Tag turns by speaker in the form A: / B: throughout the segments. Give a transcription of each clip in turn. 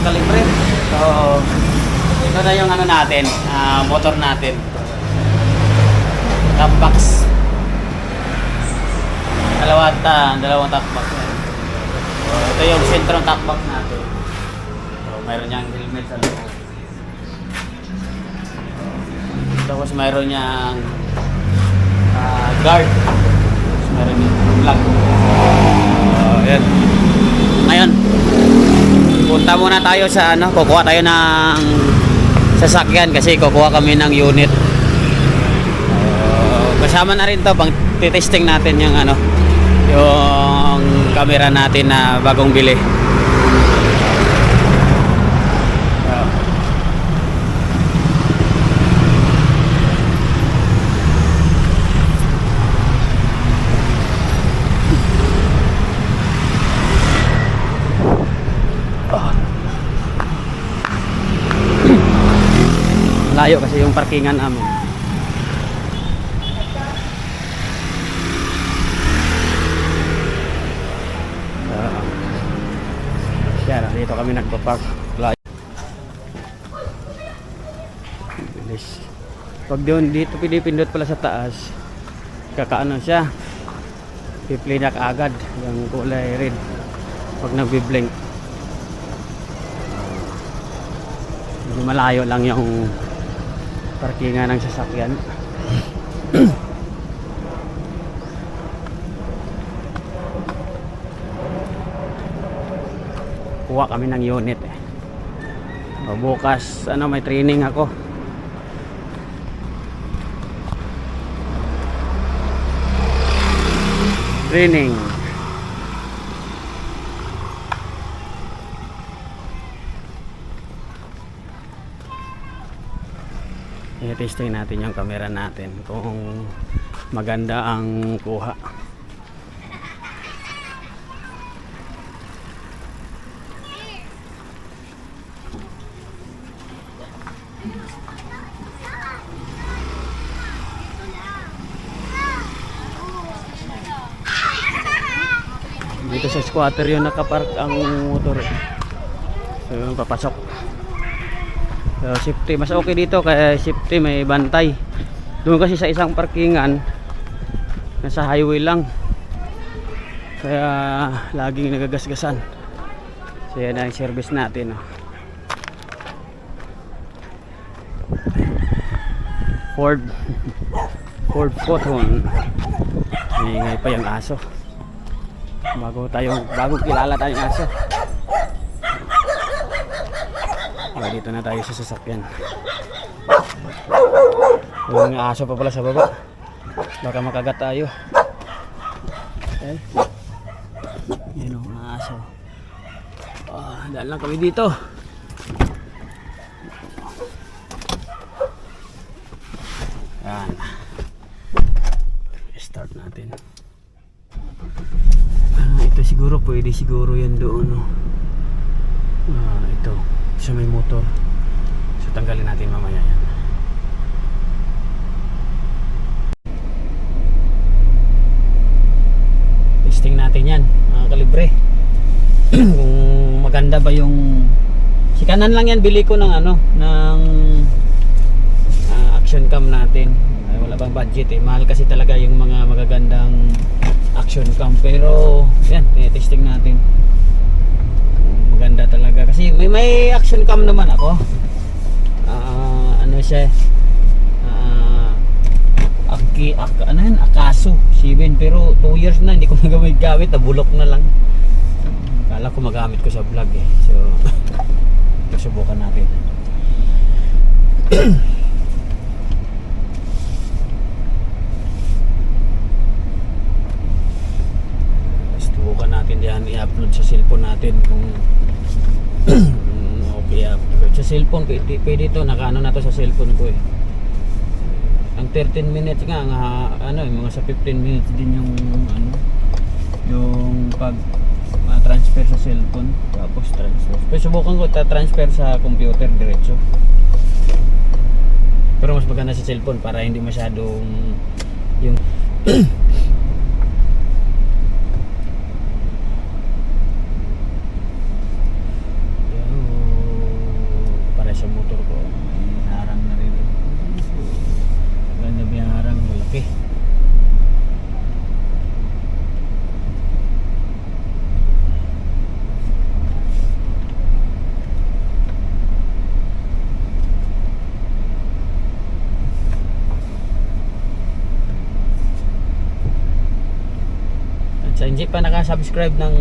A: mga kalibre. So, ito na yung ano natin, motor natin. Top box. Dalawang top box. So, ito yung sentrong top box natin. So, mayroon niyang helmet sa loob. Tapos mayroon niyang guard. Tapos mayroon niyang plug. Ayan. Ngayon, punta muna tayo sa kukuha tayo ng sasakyan kasi kukuha kami ng unit. Kasama na rin to pang titesting natin yung yung camera natin na bagong bili. Layo kasi yung parkingan namin. Yan, dito kami nagpa-park. Layo. Bilis. Pag doon dito pinipindot pala sa taas, kakaano siya. Piplay na kaagad yung kulay red pag nagbi-blink. Medyo malayo lang yung parkingan ng sasakyan. Kuha kami ng unit bukas may training ako. Training. I-testing natin yung camera natin kung maganda ang kuha. Dito sa squatter yung nakapark ang motor. So yung papasok. So, safety, mas okay dito kaya safety, may bantay. Doon kasi sa isang parkingan nasa highway lang, kaya laging nagagasgasan. So yan ang service natin Ford Photon. Ingay pa yung aso. Bago kilala tayong aso. Dito na tayo sa sasakyan. Yung aso pa pala sa baba, baka makagat tayo. Okay. Yan ang aso. Daan lang kami dito. Yan. Start natin. Ito siguro, pwede siguro yan doon ito sa may motor. So tanggalin natin mamaya yan. Testing natin yan mga kalibre. Kung maganda ba yung si kanan lang yan, bili ko ng ng action cam natin. Wala bang budget mahal kasi talaga yung mga magagandang action cam, pero yan, testing natin. Maganda talaga kasi may action cam naman ako. Siya Akaso 7, pero 2 years na hindi ko gamit, nabulok na lang. Kala ko magamit ko sa vlog so susubukan natin. Subukan natin yan, i-upload sa cellphone natin kung okay. Upload sa cellphone pwede ito, nakaano na to sa cellphone ko ang 13 minutes nga mga sa 15 minutes din yung pag transfer sa cellphone, tapos transfer. Pero subukan ko transfer sa computer diretso, pero mas maganda sa cellphone para hindi masyadong yung hindi pa nakasubscribe ng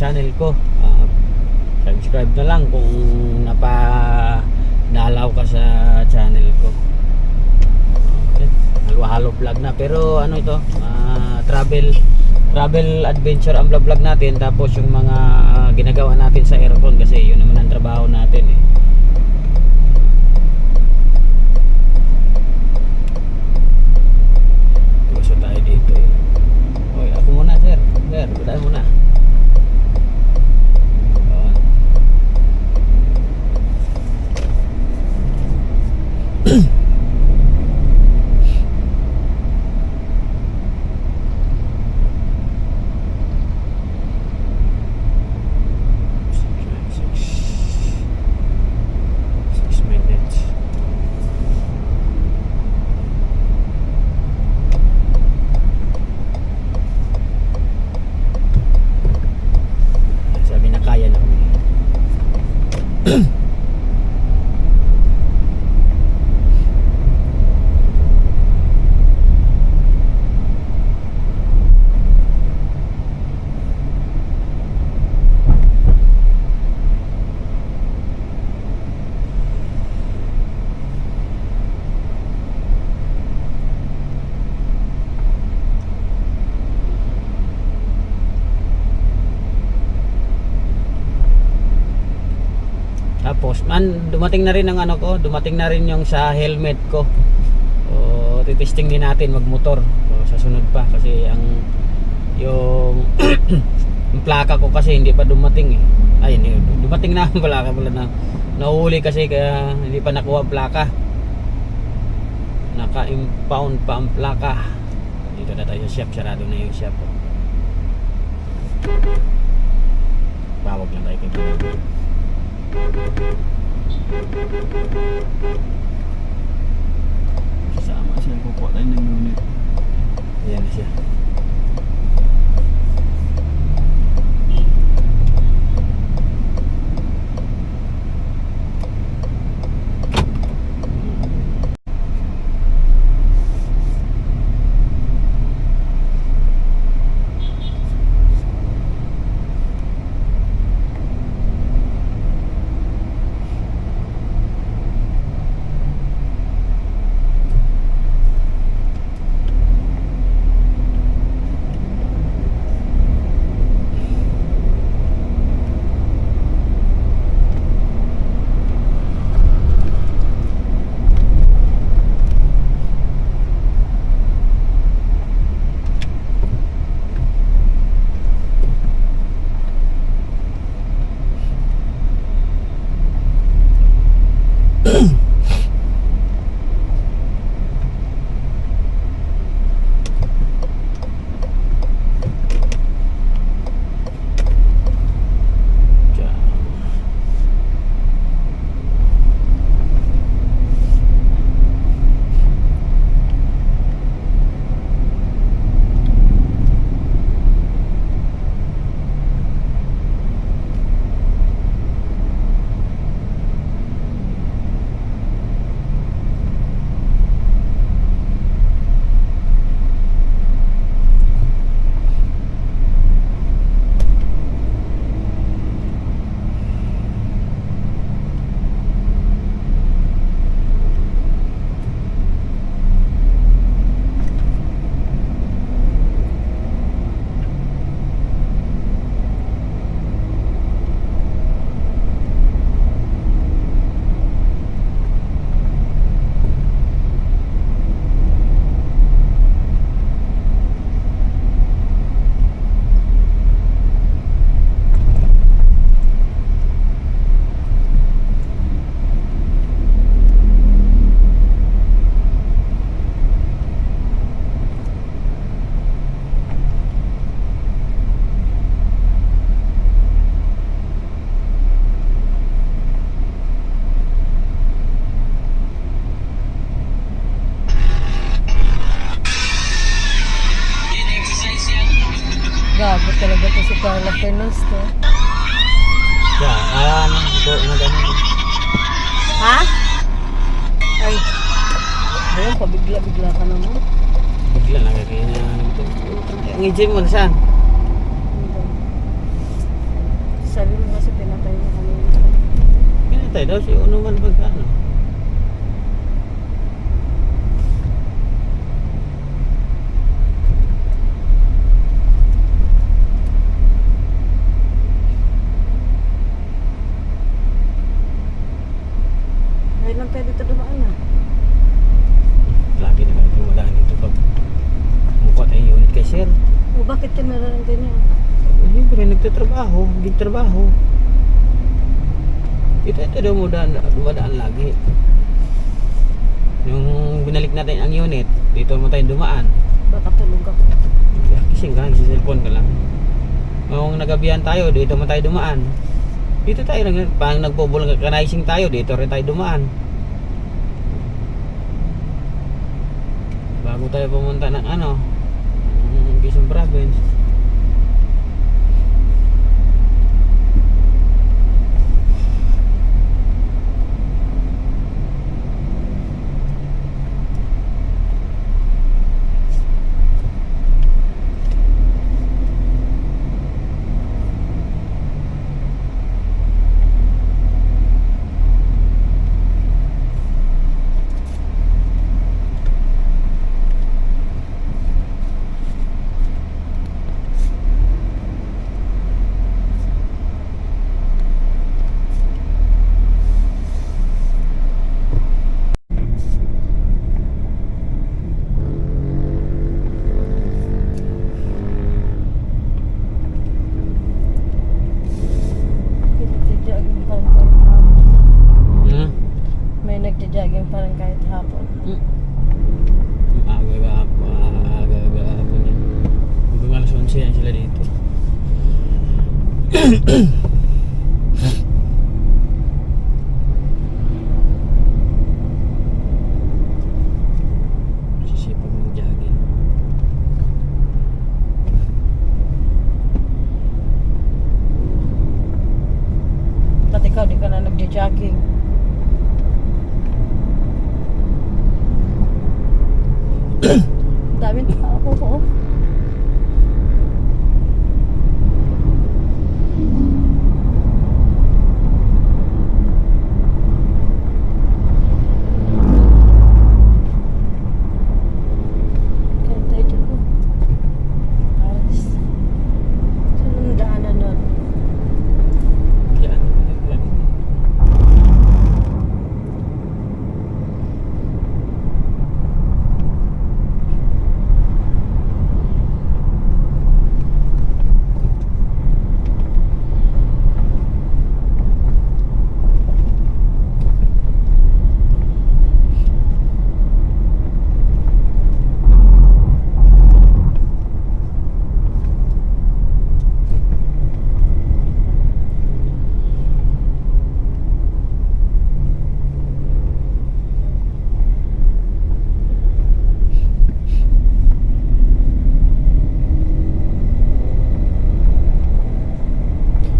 A: channel ko, subscribe na lang kung napadalaw ka sa channel ko. Okay. Halo-halo vlog na, pero ano ito, travel adventure ang vlog natin, tapos yung mga ginagawa natin sa aircon kasi yun naman ang trabaho natin eh. Gusto tayo dito eh. Oy, ako muna sir, tayo muna. Tapos dumating na rin ang ano ko, dumating na rin yung sa helmet ko. O titesting din natin magmotor. Sa sunod pa kasi yung yung plaka ko kasi hindi pa dumating eh. Ay hindi, dumating na ang plaka pala na nahuli kasi kaya hindi pa nakuha ang plaka. Naka-impound pa ang plaka. Dito na tayo sa shop, sarado na yung shop. Pawag lang tayo kay Pinago. Sasama siya, kukuha tayo ng unit. Ayan na siya.
B: Gago talaga to si Carla Fernandez to.
A: Ano, gano'n.
B: Ha? Ay. Ayun, pabigla-bigla ka naman.
A: Bigla na kaya ito. Ang engine mo na saan? Bantay daw si Uno man pagkano.
B: Ngayon lang tayo dito dumaan na.
A: Lagi na lang tumadaan dito pag mukha tayong unit kay sir.
B: O bakit ka meron ng ganyan?
A: Siyempre, nagtatrabaho, trabaho. Ito daw dumadaan lagi. Yung binalik natin ang unit, dito mo tayo dumaan.
B: Baka tulog ako.
A: Kasi nga, sa cellphone ka lang. Kung nagabihan tayo, dito mo tayo dumaan. Dito tayo, pang nagpo-vulcanizing tayo, dito rin tayo dumaan. Bago tayo pumunta ng Quezon Province.
B: Nagja-jogging parang kahit hapon. May nagja-jogging parang kahit hapon.
A: Aga-aga po niya. Hanggang alas 11 yan sila dito. Sisipag ng jogging.
B: Ba't ikaw di ka na nagja-jogging? Daming tao ko. Kaya tayo dyan po. Alas. Saan ang daanan nun?
A: Yan.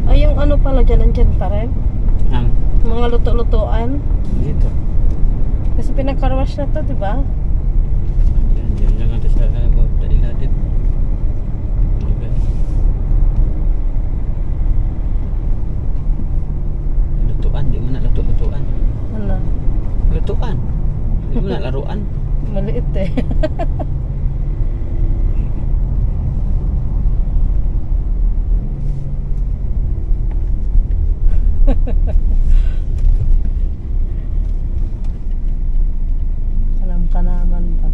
B: Ay, yung ano pala dyan, nandyan pa rin?
A: Ang
B: Mga luto-lutuan.
A: dito.
B: Kasi pinagkarwash na to, di ba?
A: Yan lang ito sa dali natin. Okay. Lutuan, di mo na lutuan.
B: Ano?
A: Lutuan. Di mo na laruan.
B: Maliit eh. Kanam-kanaman ba?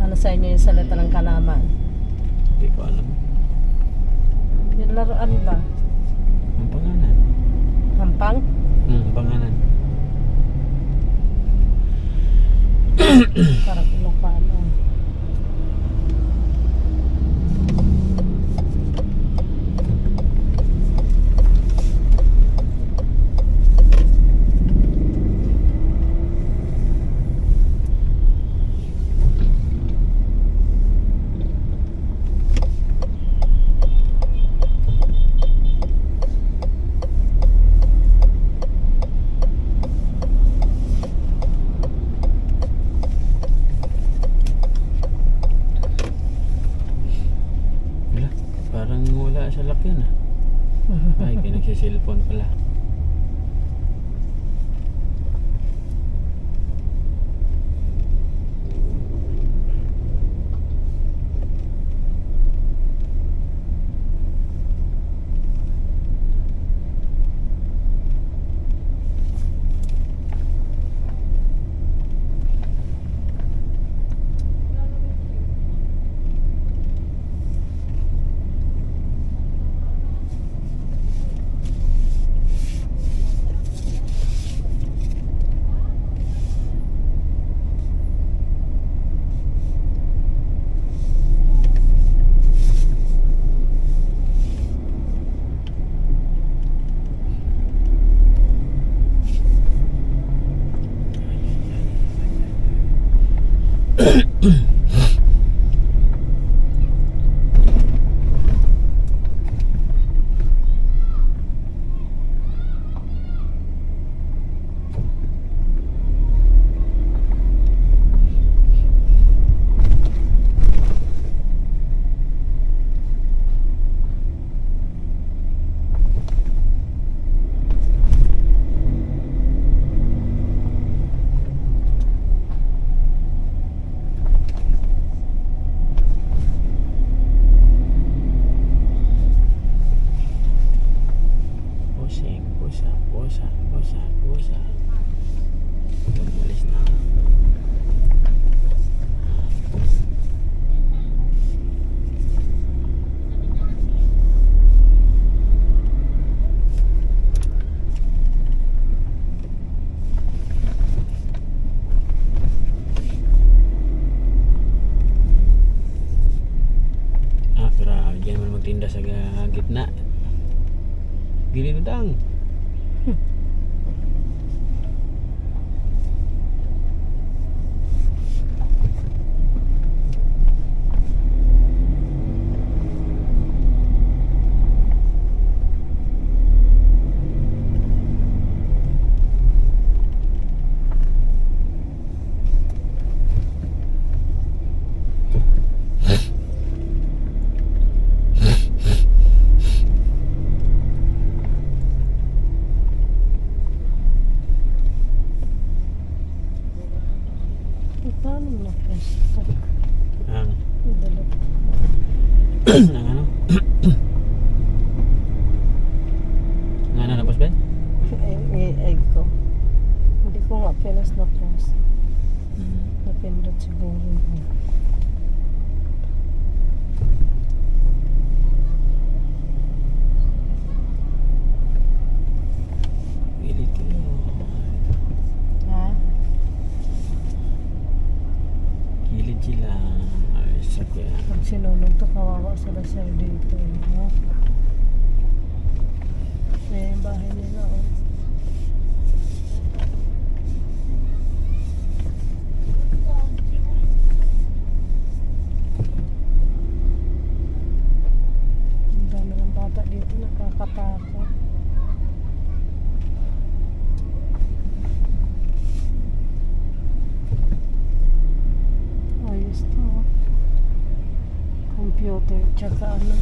B: Ano sa inyo yung salita ng kanaman?
A: Hindi ko alam.
B: Yung laruan ba?
A: Ang pangalan.
B: Hampang?
A: Pangalan.
B: Parang Ilocano.
A: Wala. Parang wala sa lakyan ah. Ay, kaya nagsisilpon pala. Busa. Alis na. Pero diyan man magtinda sa gitna. Gili dang.
B: Paano mo na-pwesto?
A: Ang
B: Dalag.
A: ang ano? Nga na napos ba?
B: Egg ko. Hindi ko nga pinas na press. Napindot siguro.
A: Pilit ko.
B: Ha?
A: Kilid sila. Ay, sakya.
B: Pag sinunog to, kawawa sila sir dito. Ha? May bahay nila. Oh. Ang dami ng bata dito, nakakatakot. Ayos to. Oh. Computer, tsaka ano.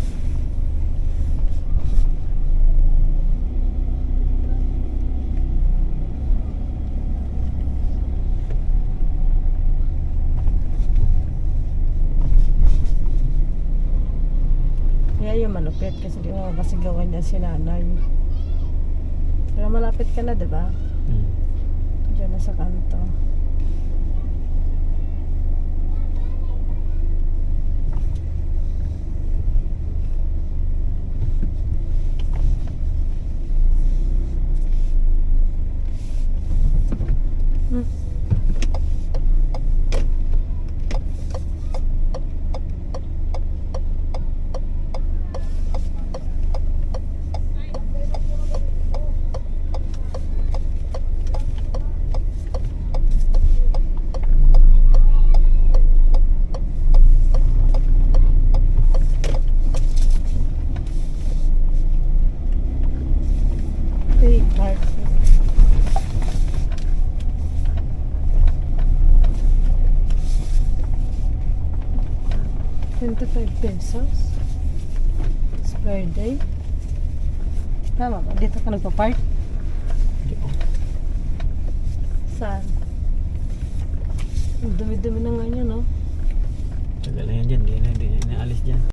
B: Kaya yung malupit kasi di mo masigawan niya si nanay. Pero malapit ka na, di ba? Diyan na sa kanto. Mark. 25 pesos. It's per day. Tama ba? Dito ka nagpa-park?
A: Hindi po.
B: Saan? Ang dumi-dumi na nga yun, no?
A: Tagal na yan dyan. Hindi na alis dyan.